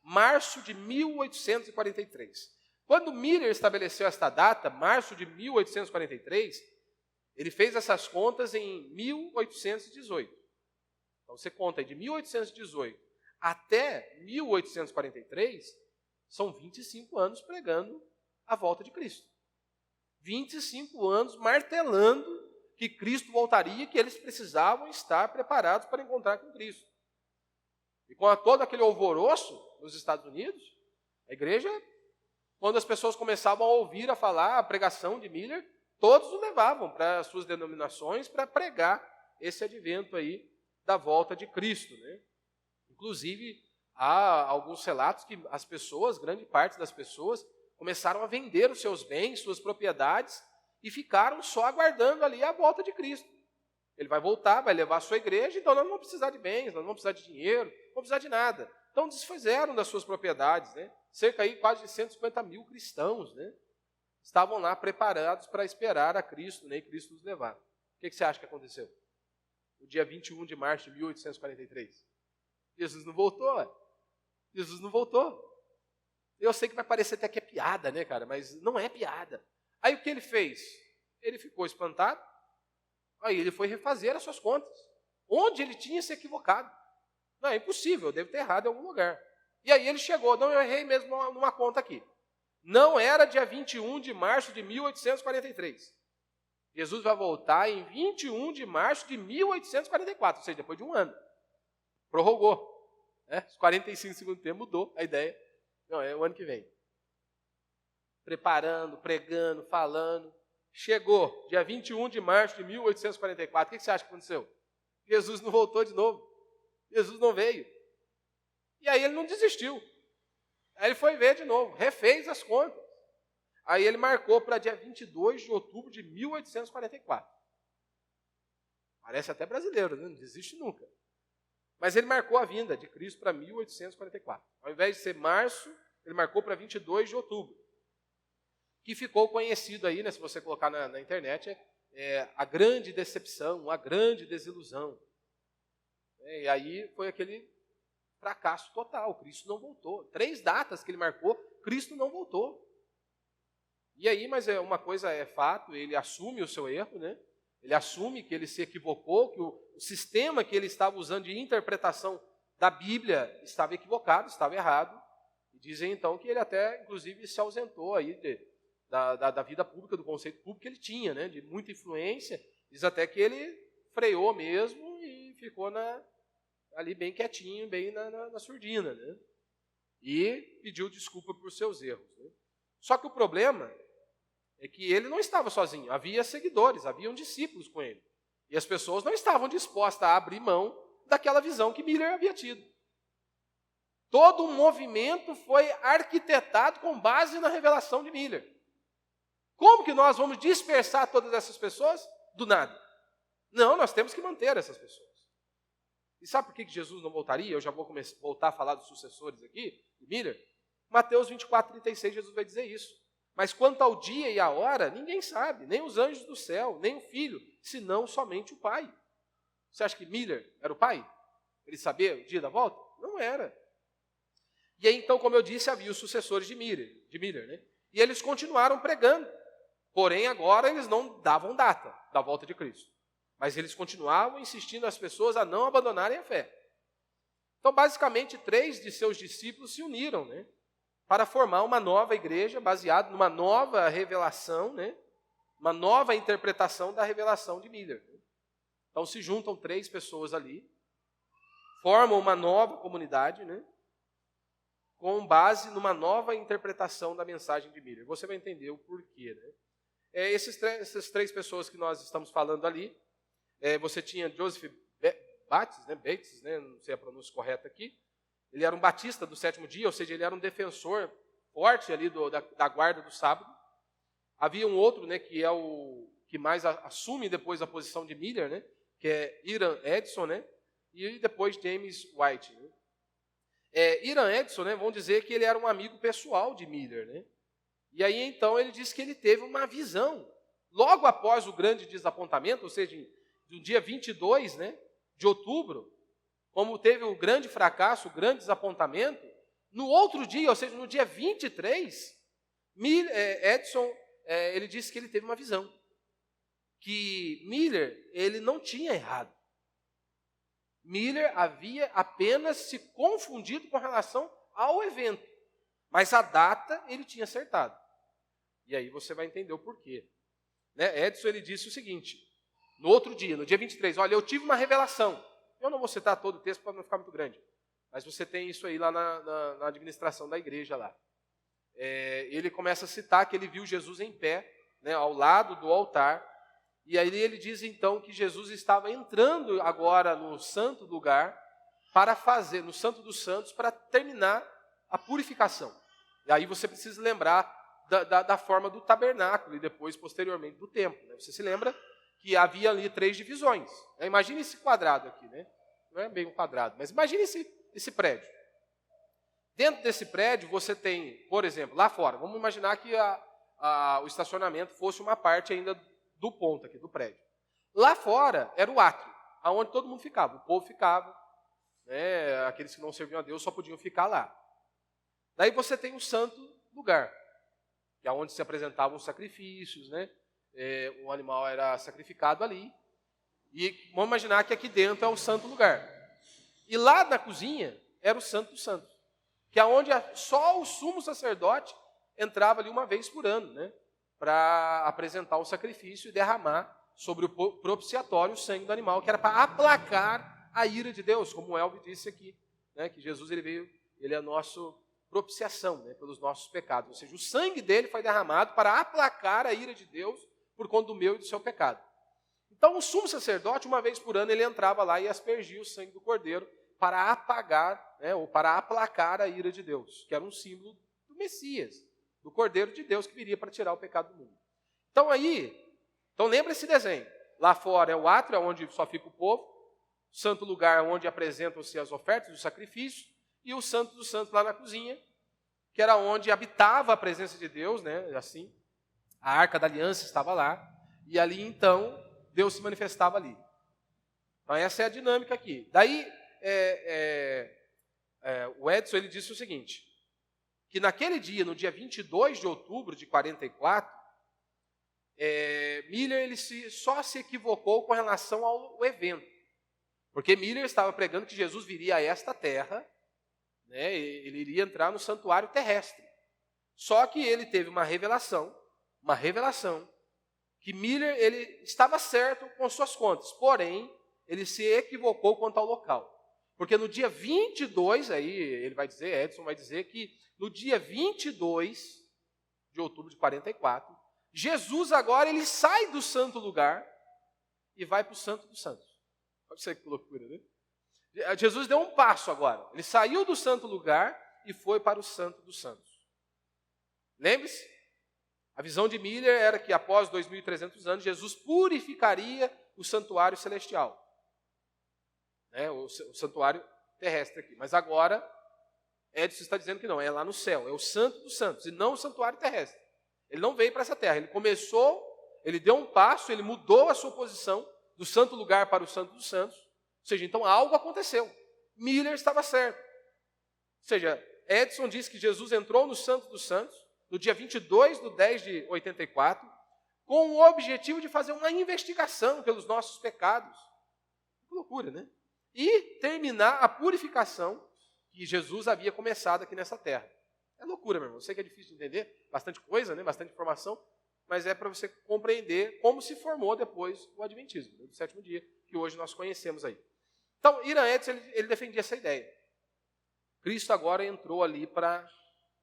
[SPEAKER 1] Março de 1843. Quando Miller estabeleceu esta data, março de 1843, ele fez essas contas em 1818. Então você conta aí, de 1818 até 1843, são 25 anos pregando a volta de Cristo. 25 anos martelando que Cristo voltaria e que eles precisavam estar preparados para encontrar com Cristo. E com todo aquele alvoroço nos Estados Unidos, a igreja, quando as pessoas começavam a ouvir a falar a pregação de Miller, todos o levavam para as suas denominações para pregar esse advento aí da volta de Cristo, né? Inclusive, há alguns relatos que as pessoas, grande parte das pessoas, começaram a vender os seus bens, suas propriedades, e ficaram só aguardando ali a volta de Cristo. Ele vai voltar, vai levar a sua igreja, então nós não vamos precisar de bens, nós não vamos precisar de dinheiro, não vamos precisar de nada. Então desfizeram das suas propriedades, né? Cerca aí quase de 150 mil cristãos, né, estavam lá preparados para esperar a Cristo, né, e Cristo os levar. O que você acha que aconteceu? No dia 21 de março de 1843. Jesus não voltou, ué. Jesus não voltou. Eu sei que vai parecer até que é piada, né, cara? Mas não é piada. Aí o que ele fez? Ele ficou espantado. Aí ele foi refazer as suas contas. Onde ele tinha se equivocado. Não, é impossível, eu devo ter errado em algum lugar. E aí ele chegou, não, eu errei mesmo numa conta aqui. Não era dia 21 de março de 1843. Jesus vai voltar em 21 de março de 1844, ou seja, depois de um ano. Prorrogou. Né? Os 45 segundos tempo mudou a ideia. Não, é o ano que vem. Preparando, pregando, falando. Chegou, dia 21 de março de 1844. O que você acha que aconteceu? Jesus não voltou de novo. Jesus não veio. E aí ele não desistiu. Aí ele foi ver de novo, refez as contas. Aí ele marcou para dia 22 de outubro de 1844. Parece até brasileiro, né? Não desiste nunca. Mas ele marcou a vinda de Cristo para 1844. Ao invés de ser março, ele marcou para 22 de outubro. Que ficou conhecido aí, né, se você colocar na internet, a grande decepção, a grande desilusão. E aí foi aquele fracasso total. Cristo não voltou. 3 datas que ele marcou, Cristo não voltou. E aí, mas uma coisa é fato, ele assume o seu erro, né? Ele assume que ele se equivocou, que o sistema que ele estava usando de interpretação da Bíblia estava equivocado, estava errado. E dizem então que ele até, inclusive, se ausentou aí da vida pública, do conceito público que ele tinha, né? De muita influência. Diz até que ele freou mesmo e ficou ali bem quietinho, bem na surdina, né? E pediu desculpa por seus erros. Né? Só que o problema é que ele não estava sozinho. Havia seguidores, haviam discípulos com ele. E as pessoas não estavam dispostas a abrir mão daquela visão que Miller havia tido. Todo o movimento foi arquitetado com base na revelação de Miller. Como que nós vamos dispersar todas essas pessoas? Do nada. Não, nós temos que manter essas pessoas. E sabe por que Jesus não voltaria? Eu já vou voltar a falar dos sucessores aqui, de Miller. Mateus 24, 36, Jesus vai dizer isso. Mas quanto ao dia e a hora, ninguém sabe, nem os anjos do céu, nem o Filho, senão somente o Pai. Você acha que Miller era o Pai? Ele sabia o dia da volta? Não era. E aí, então, como eu disse, havia os sucessores de Miller, né? E eles continuaram pregando. Porém, agora eles não davam data da volta de Cristo. Mas eles continuavam insistindo as pessoas a não abandonarem a fé. Então, basicamente, 3 de seus discípulos se uniram, né? Para formar uma nova igreja baseada numa nova revelação, né? Uma nova interpretação da revelação de Miller. Então se juntam 3 pessoas ali, formam uma nova comunidade, né? Com base numa nova interpretação da mensagem de Miller. Você vai entender o porquê, né? Essas 3 pessoas que nós estamos falando ali, você tinha Joseph Bates, né? Não sei a pronúncia correta aqui. Ele era um batista do 7º dia, ou seja, ele era um defensor forte ali da guarda do sábado. Havia um outro, né, que é o que mais assume depois a posição de Miller, né, que é Iran Edson, né, e depois James White. Né. Iran Edson, né, vão dizer que ele era um amigo pessoal de Miller. Né, e aí, então, ele diz que ele teve uma visão. Logo após o grande desapontamento, ou seja, no dia 22, né, de outubro, como teve o grande fracasso, o grande desapontamento, no outro dia, ou seja, no dia 23, Edson, ele disse que ele teve uma visão. Que Miller, ele não tinha errado. Miller havia apenas se confundido com relação ao evento. Mas a data ele tinha acertado. E aí você vai entender o porquê. Né? Edson, ele disse o seguinte, no outro dia, no dia 23, olha, eu tive uma revelação. Eu não vou citar todo o texto para não ficar muito grande. Mas você tem isso aí lá na administração da igreja lá. Ele começa a citar que ele viu Jesus em pé, né, ao lado do altar. E aí ele diz então que Jesus estava entrando agora no santo lugar para fazer, no Santo dos Santos, para terminar a purificação. E aí você precisa lembrar da forma do tabernáculo e depois, posteriormente, do templo. Né? Você se lembra que havia ali 3 divisões. Imagine esse quadrado aqui, né? Não é bem um quadrado, mas imagine esse prédio. Dentro desse prédio você tem, por exemplo, lá fora, vamos imaginar que o estacionamento fosse uma parte ainda do ponto aqui, do prédio. Lá fora era o átrio, aonde todo mundo ficava, o povo ficava, né, aqueles que não serviam a Deus só podiam ficar lá. Daí você tem o santo lugar, que é onde se apresentavam os sacrifícios, né? O animal era sacrificado ali. E vamos imaginar que aqui dentro é o santo lugar. E lá na cozinha era o santo dos santos, que é onde só o sumo sacerdote entrava ali uma vez por ano, né? Para apresentar o sacrifício e derramar sobre o propiciatório o sangue do animal, que era para aplacar a ira de Deus, como o Elvio disse aqui, né? Que Jesus ele é a nossa propiciação, né? Pelos nossos pecados. Ou seja, o sangue dele foi derramado para aplacar a ira de Deus por conta do meu e do seu pecado. Então, o sumo sacerdote, uma vez por ano, ele entrava lá e aspergia o sangue do cordeiro para apagar, né, ou para aplacar a ira de Deus, que era um símbolo do Messias, do cordeiro de Deus que viria para tirar o pecado do mundo. Então lembra esse desenho. Lá fora é o átrio, onde só fica o povo, o santo lugar onde apresentam-se as ofertas, os sacrifícios, e o santo dos santos lá na cozinha, que era onde habitava a presença de Deus, né, assim, a arca da aliança estava lá, e ali então Deus se manifestava ali. Então essa é a dinâmica aqui. Daí o Edson ele disse o seguinte, que naquele dia, no dia 22 de outubro de 44, Miller ele só se equivocou com relação ao evento. Porque Miller estava pregando que Jesus viria a esta terra, né, ele iria entrar no santuário terrestre. Só que ele teve uma revelação, que Miller ele estava certo com suas contas, porém, ele se equivocou quanto ao local. Porque no dia 22, aí ele vai dizer, Edson vai dizer que no dia 22 de outubro de 44, Jesus agora ele sai do santo lugar e vai para o santo dos santos. Pode ser que loucura, né? Jesus deu um passo agora. Ele saiu do santo lugar e foi para o santo dos santos. Lembre-se, a visão de Miller era que após 2.300 anos, Jesus purificaria o santuário celestial. Né, o santuário terrestre aqui. Mas agora, Edson está dizendo que não, é lá no céu, é o santo dos santos, e não o santuário terrestre. Ele não veio para essa terra, ele deu um passo, ele mudou a sua posição do santo lugar para o santo dos santos, ou seja, então algo aconteceu. Miller estava certo. Ou seja, Edson diz que Jesus entrou no santo dos santos, no dia 22/10 de 84, com o objetivo de fazer uma investigação pelos nossos pecados. Que loucura, né? E terminar a purificação que Jesus havia começado aqui nessa terra. É loucura, meu irmão. Eu sei que é difícil de entender, bastante coisa, né? Bastante informação, mas é para você compreender como se formou depois o Adventismo, né? Do sétimo dia, que hoje nós conhecemos aí. Então, Ira Edson, ele defendia essa ideia. Cristo agora entrou ali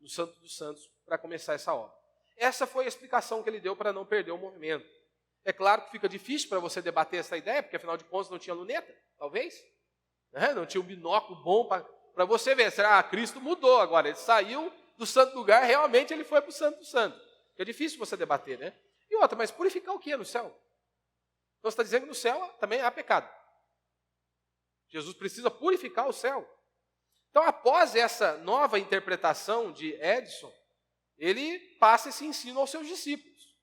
[SPEAKER 1] no Santo dos Santos para começar essa obra. Essa foi a explicação que ele deu para não perder o movimento. É claro que fica difícil para você debater essa ideia, porque afinal de contas não tinha luneta, talvez. Não tinha um binóculo bom para você ver. Será que Cristo mudou agora? Ele saiu do santo lugar, realmente ele foi para o santo dos santos. É difícil você debater, né? E outra, mas purificar o que no céu? Então você está dizendo que no céu também há pecado. Jesus precisa purificar o céu. Então, após essa nova interpretação de Edson, ele passa esse ensino aos seus discípulos.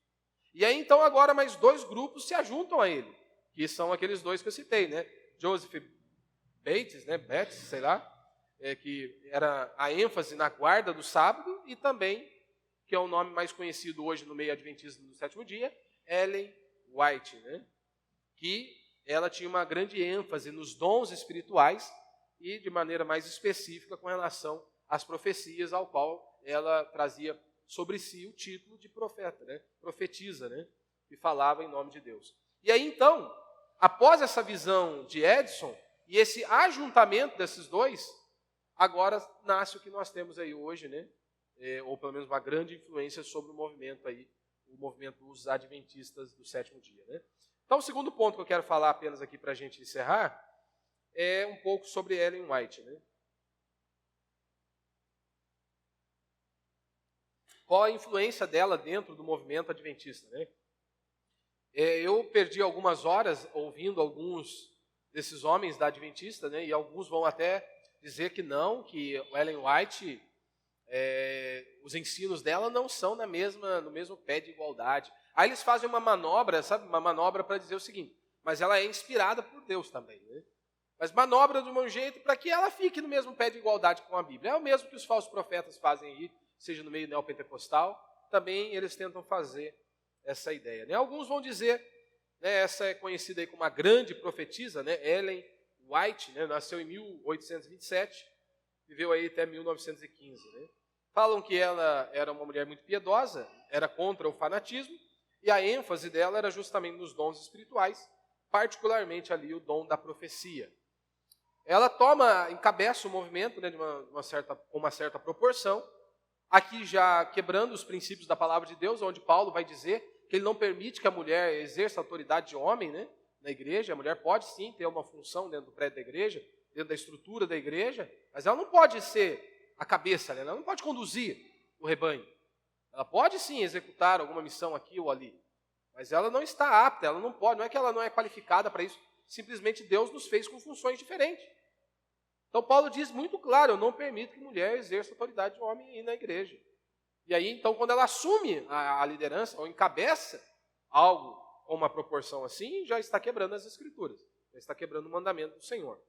[SPEAKER 1] E aí, então, agora mais dois grupos se ajuntam a ele, que são aqueles dois que eu citei, né? Joseph Bates, né? Bates, sei lá, que era a ênfase na guarda do sábado, e também, que é o nome mais conhecido hoje no meio adventista do sétimo dia, Ellen White, né? Que ela tinha uma grande ênfase nos dons espirituais e de maneira mais específica com relação às profecias, ao qual ela trazia sobre si o título de profeta, né? Profetisa, né? Que falava em nome de Deus. E aí, então, após essa visão de Edson e esse ajuntamento desses dois, agora nasce o que nós temos aí hoje, né? Ou pelo menos uma grande influência sobre o movimento aí, o movimento dos adventistas do sétimo dia, né? Então, o segundo ponto que eu quero falar apenas aqui para a gente encerrar é um pouco sobre Ellen White, né? Qual a influência dela dentro do movimento adventista, né? Eu perdi algumas horas ouvindo alguns desses homens da adventista, né? E alguns vão até dizer que não, que Ellen White os ensinos dela não são no mesmo pé de igualdade. Aí eles fazem uma manobra, sabe? Uma manobra para dizer o seguinte, mas ela é inspirada por Deus também, né? Mas manobra de um jeito para que ela fique no mesmo pé de igualdade com a Bíblia. É o mesmo que os falsos profetas fazem aí, seja no meio neopentecostal, também eles tentam fazer essa ideia, né? Alguns vão dizer, né, essa é conhecida aí como uma grande profetisa, né, Ellen White, né, nasceu em 1827, viveu aí até 1915. Né? Falam que ela era uma mulher muito piedosa, era contra o fanatismo, e a ênfase dela era justamente nos dons espirituais, particularmente ali o dom da profecia. Ela encabeça o movimento, né, com uma certa proporção, aqui já quebrando os princípios da palavra de Deus, onde Paulo vai dizer que ele não permite que a mulher exerça a autoridade de homem, né, na igreja. A mulher pode sim ter uma função dentro do prédio da igreja, dentro da estrutura da igreja, mas ela não pode ser a cabeça, né? Ela não pode conduzir o rebanho. Ela pode sim executar alguma missão aqui ou ali, mas ela não está apta, ela não pode, não é que ela não é qualificada para isso, simplesmente Deus nos fez com funções diferentes. Então Paulo diz muito claro, eu não permito que mulher exerça a autoridade de homem aí na igreja. E aí então quando ela assume a liderança, ou encabeça algo com uma proporção assim, já está quebrando as escrituras, já está quebrando o mandamento do Senhor.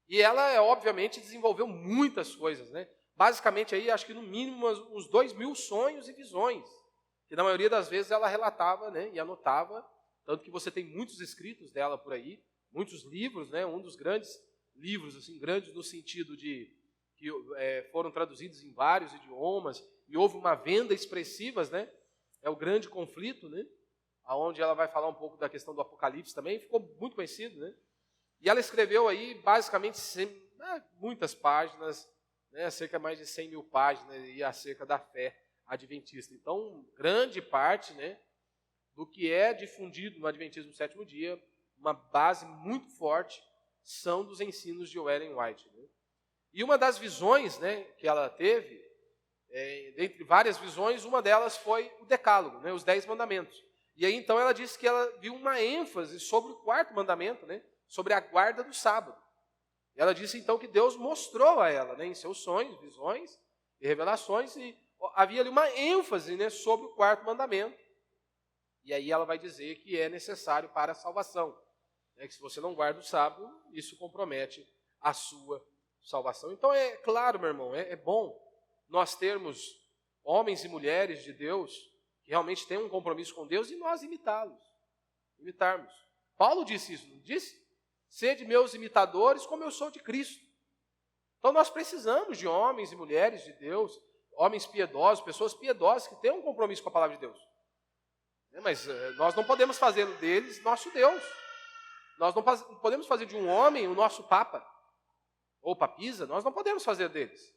[SPEAKER 1] E ela, obviamente, desenvolveu muitas coisas, né? Basicamente aí, acho que no mínimo uns 2.000 sonhos e visões, que na maioria das vezes ela relatava, né, e anotava, tanto que você tem muitos escritos dela por aí, muitos livros, né? Um dos grandes livros, assim, grandes no sentido de que foram traduzidos em vários idiomas, e houve uma venda expressiva, né? É o Grande Conflito, né? Onde ela vai falar um pouco da questão do Apocalipse também, ficou muito conhecido, né? E ela escreveu aí, basicamente, muitas páginas, né? Cerca de mais de 100.000 páginas, e acerca da fé adventista. Então, grande parte, né, do que é difundido no Adventismo do Sétimo Dia, uma base muito forte, são dos ensinos de Ellen White. Né? E uma das visões, né, que ela teve, dentre várias visões, uma delas foi o Decálogo, né, os 10 mandamentos. E aí, então, ela disse que ela viu uma ênfase sobre o 4º mandamento, né, sobre a guarda do sábado. E ela disse, então, que Deus mostrou a ela, né, em seus sonhos, visões e revelações, e havia ali uma ênfase, né, sobre o 4º mandamento. E aí ela vai dizer que é necessário para a salvação. Né, que se você não guarda o sábado, isso compromete a sua salvação. Então, é claro, meu irmão, é bom nós termos homens e mulheres de Deus que realmente têm um compromisso com Deus e nós imitarmos. Paulo disse isso, não disse? Sede meus imitadores como eu sou de Cristo. Então nós precisamos de homens e mulheres de Deus, homens piedosos, pessoas piedosas que tenham um compromisso com a palavra de Deus. Mas nós não podemos fazer deles nosso Deus. Nós não podemos fazer de um homem o nosso papa, ou papisa, nós não podemos fazer deles.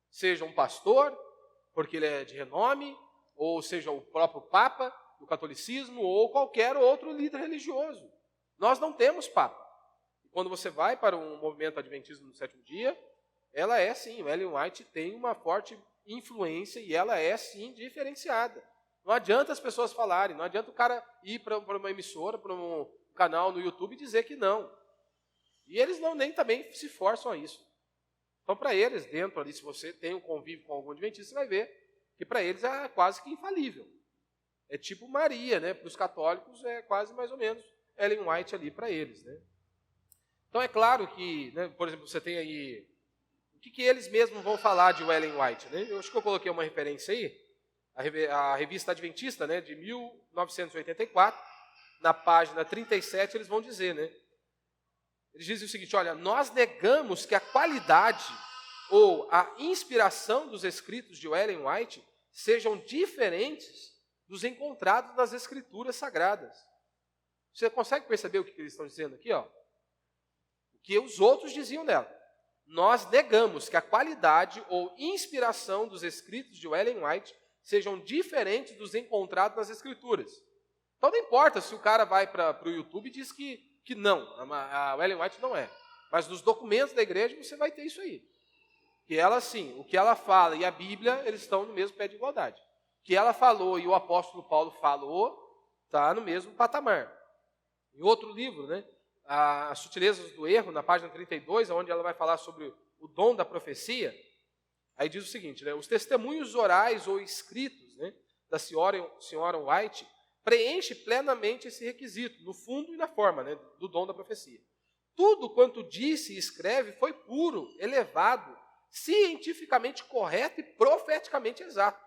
[SPEAKER 1] Seja um pastor, porque ele é de renome, ou seja o próprio papa do catolicismo, ou qualquer outro líder religioso. Nós não temos papa. E quando você vai para um movimento adventista no sétimo dia, ela é sim, Ellen White tem uma forte influência e ela é sim diferenciada. Não adianta as pessoas falarem, não adianta o cara ir para uma emissora, para um canal no YouTube e dizer que não. E eles nem também se forçam a isso. Então, para eles, dentro ali, se você tem um convívio com algum adventista, você vai ver que para eles é quase que infalível. É tipo Maria, né? Para os católicos é quase mais ou menos Ellen White ali para eles, né? Então, é claro que, né, por exemplo, você tem aí o que eles mesmos vão falar de Ellen White, né? Eu acho que eu coloquei uma referência aí, a revista Adventista, né, de 1984, na página 37, eles vão dizer, né? Eles dizem o seguinte, olha, nós negamos que a qualidade ou a inspiração dos escritos de Ellen White sejam diferentes dos encontrados nas escrituras sagradas. Você consegue perceber o que eles estão dizendo aqui? Ó? O que os outros diziam dela. Nós negamos que a qualidade ou inspiração dos escritos de Ellen White sejam diferentes dos encontrados nas escrituras. Então não importa se o cara vai para o YouTube e diz que não, a Ellen White não é. Mas nos documentos da igreja você vai ter isso aí. Que ela sim, o que ela fala e a Bíblia, eles estão no mesmo pé de igualdade. O que ela falou e o apóstolo Paulo falou, está no mesmo patamar. Em outro livro, né, As Sutilezas do Erro, na página 32, onde ela vai falar sobre o dom da profecia, Aí diz o seguinte, né? Os testemunhos orais ou escritos, né, da senhora White preenche plenamente esse requisito, no fundo e na forma, né, do dom da profecia. Tudo quanto disse e escreve foi puro, elevado, cientificamente correto e profeticamente exato.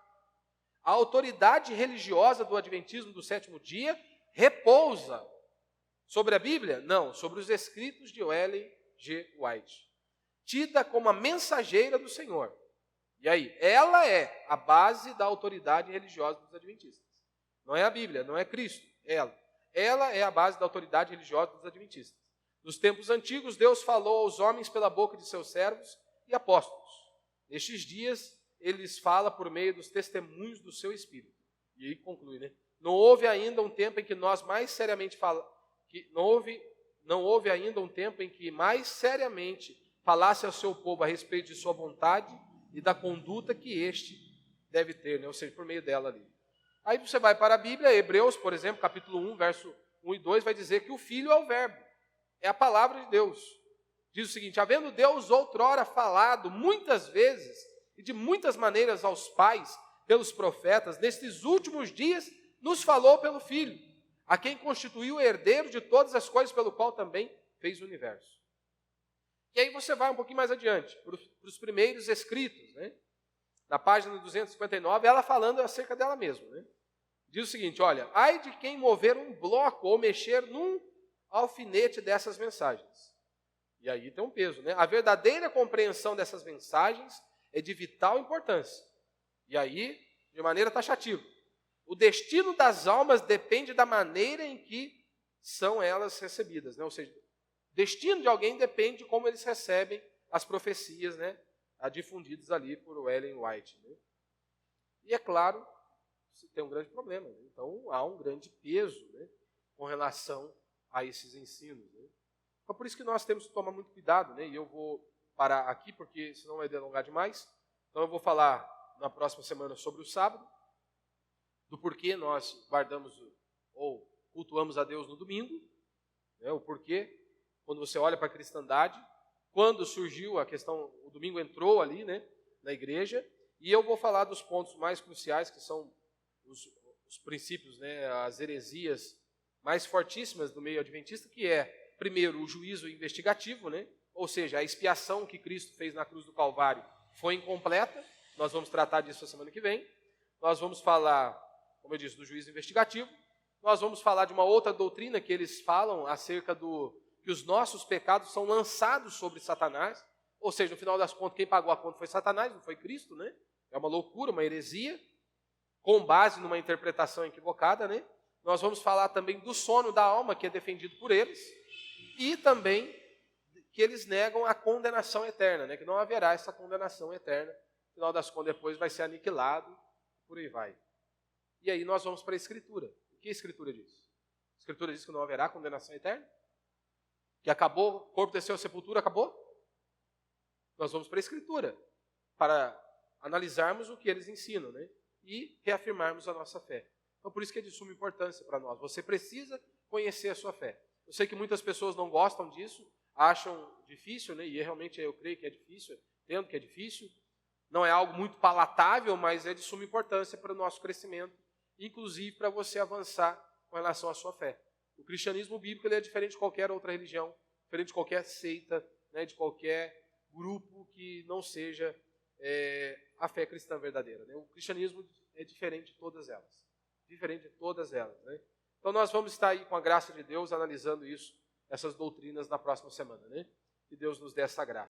[SPEAKER 1] A autoridade religiosa do Adventismo do sétimo dia repousa sobre a Bíblia? Não, sobre os escritos de Ellen G. White, tida como a mensageira do Senhor. E aí, ela é a base da autoridade religiosa dos adventistas. Não é a Bíblia, não é Cristo, ela. Ela é a base da autoridade religiosa dos adventistas. Nos tempos antigos, Deus falou aos homens pela boca de seus servos e apóstolos. Nestes dias, ele lhes fala por meio dos testemunhos do seu Espírito. E aí conclui, né? Não houve ainda um tempo em que nós mais seriamente não houve ainda um tempo em que mais seriamente falasse ao seu povo a respeito de sua vontade e da conduta que este deve ter, né? Ou seja, por meio dela ali. Aí você vai para a Bíblia, Hebreus, por exemplo, capítulo 1, verso 1 e 2, vai dizer que o Filho é o Verbo, é a palavra de Deus. Diz o seguinte, havendo Deus outrora falado muitas vezes e de muitas maneiras aos pais, pelos profetas, nestes últimos dias nos falou pelo Filho, a quem constituiu o herdeiro de todas as coisas, pelo qual também fez o universo. E aí você vai um pouquinho mais adiante, para os primeiros escritos, né? Na página 259, ela falando acerca dela mesma, né? Diz o seguinte, olha, ai de quem mover um bloco ou mexer num alfinete dessas mensagens. E aí tem um peso, né? A verdadeira compreensão dessas mensagens é de vital importância. E aí, de maneira taxativa, o destino das almas depende da maneira em que são elas recebidas, né? Ou seja, o destino de alguém depende de como eles recebem as profecias, né, difundidas ali por Ellen White, né? E é claro, tem um grande problema, né? Então há um grande peso, né, com relação a esses ensinos, né? Então por isso que nós temos que tomar muito cuidado, né? E eu vou parar aqui porque senão vai delongar demais. Então eu vou falar na próxima semana sobre o sábado, do porquê nós guardamos ou cultuamos a Deus no domingo, né? O porquê, quando você olha para a cristandade, quando surgiu a questão, o domingo entrou ali, né, na igreja, e eu vou falar dos pontos mais cruciais, que são os princípios, né, as heresias mais fortíssimas do meio adventista, que é, primeiro, o juízo investigativo, né, ou seja, a expiação que Cristo fez na cruz do Calvário foi incompleta. Nós vamos tratar disso na semana que vem. Nós vamos falar, como eu disse, do juízo investigativo. Nós vamos falar de uma outra doutrina que eles falam acerca que os nossos pecados são lançados sobre Satanás. Ou seja, no final das contas, quem pagou a conta foi Satanás, não foi Cristo, né? É uma loucura, uma heresia, com base numa interpretação equivocada, né? Nós vamos falar também do sono da alma, que é defendido por eles, e também que eles negam a condenação eterna, né? Que não haverá essa condenação eterna. No final das contas, depois vai ser aniquilado, por aí vai. E aí nós vamos para a Escritura. O que a Escritura diz? A Escritura diz que não haverá condenação eterna? Que acabou, o corpo desceu à sepultura, acabou? Nós vamos para a Escritura, para analisarmos o que eles ensinam, né? E reafirmarmos a nossa fé. Então, por isso que é de suma importância para nós. Você precisa conhecer a sua fé. Eu sei que muitas pessoas não gostam disso, acham difícil, né? E realmente eu creio que é difícil, entendo que é difícil. Não é algo muito palatável, mas é de suma importância para o nosso crescimento, inclusive para você avançar com relação à sua fé. O cristianismo bíblico ele é diferente de qualquer outra religião, diferente de qualquer seita, né, de qualquer grupo que não seja a fé cristã verdadeira, né? O cristianismo é diferente de todas elas. Diferente de todas elas, né? Então nós vamos estar aí com a graça de Deus analisando isso, essas doutrinas na próxima semana, né? Que Deus nos dê essa graça.